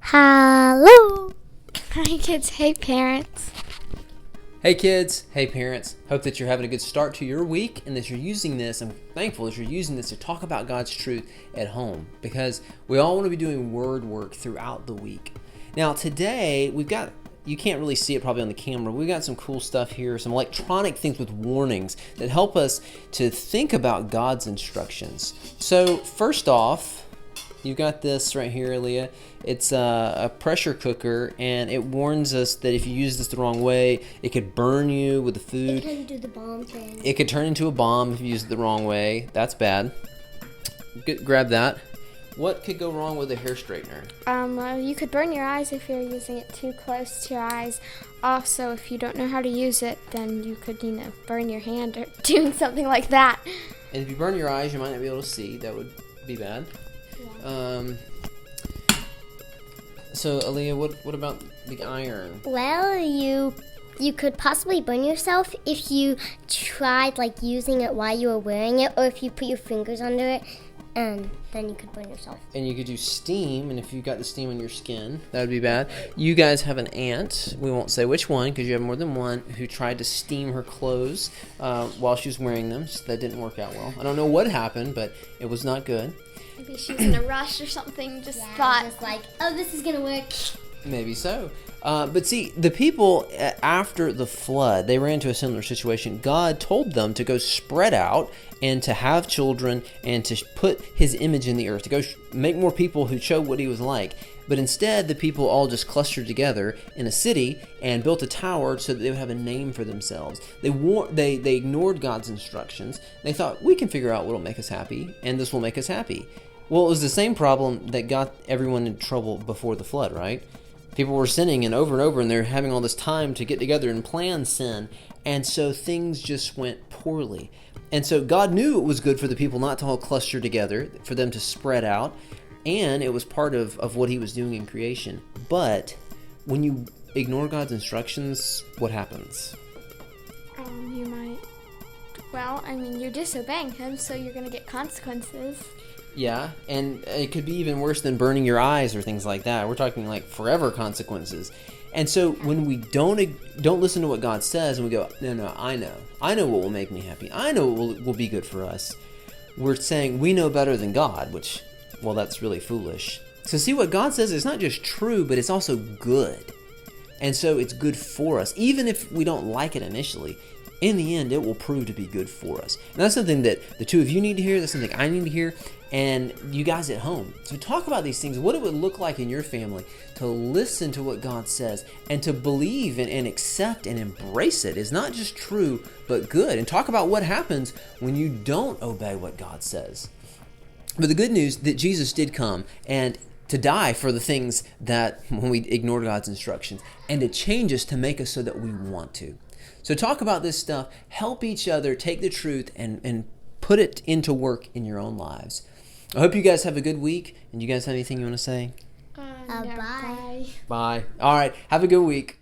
Hello. Hi kids, hey parents. Hey kids, hey parents. Hope that you're having a good start to your week and that you're using this. I'm thankful that you're using this to talk about God's truth at home because we all want to be doing word work throughout the week. Now today you can't really see it probably on the camera. We've got some cool stuff here, some electronic things with warnings that help us to think about God's instructions. So first off, you got this right here, Leah. It's a pressure cooker, and it warns us that if you use this the wrong way, it could burn you with the food. It can do the bomb thing. It could turn into a bomb if you use it the wrong way. That's bad. Grab that. What could go wrong with a hair straightener? Well, you could burn your eyes if you're using it too close to your eyes. Also, if you don't know how to use it, then you could, burn your hand or doing something like that. And if you burn your eyes, you might not be able to see. That would be bad. Yeah. So, Aaliyah, what about the iron? Well, you could possibly burn yourself if you tried using it while you were wearing it, or if you put your fingers under it, and then you could burn yourself. And you could do steam, and if you got the steam on your skin, that would be bad. You guys have an aunt, we won't say which one because you have more than one, who tried to steam her clothes while she was wearing them. So that didn't work out well. I don't know what happened, but it was not good. Maybe she was in a rush or something, thought. Oh, this is going to work. Maybe so. But see, the people after the flood, they ran into a similar situation. God told them to go spread out and to have children and to put his image in the earth, to go make more people who showed what he was like. But instead, the people all just clustered together in a city and built a tower so that they would have a name for themselves. They ignored God's instructions. They thought, we can figure out what will make us happy, and this will make us happy. Well, it was the same problem that got everyone in trouble before the flood, right? People were sinning and over, and they're having all this time to get together and plan sin. And so things just went poorly. And so God knew it was good for the people not to all cluster together, for them to spread out. And it was part of what he was doing in creation. But when you ignore God's instructions, what happens? You're disobeying him, so you're going to get consequences. Yeah, and it could be even worse than burning your eyes or things like that. We're talking forever consequences. And so when we don't listen to what God says and we go, no, I know what will make me happy. I know what will be good for us. We're saying we know better than God, which, well, that's really foolish. So see, what God says is not just true, but it's also good. And so it's good for us. Even if we don't like it initially, in the end, it will prove to be good for us. And that's something that the two of you need to hear. That's something I need to hear. And you guys at home. So talk about these things, what it would look like in your family to listen to what God says and to believe and accept and embrace it is not just true, but good. And talk about what happens when you don't obey what God says. But the good news that Jesus did come and to die for the things that when we ignore God's instructions and to change us to make us so that we want to. So talk about this stuff, help each other take the truth and put it into work in your own lives. I hope you guys have a good week. And you guys have anything you want to say? Bye. Bye. All right. Have a good week.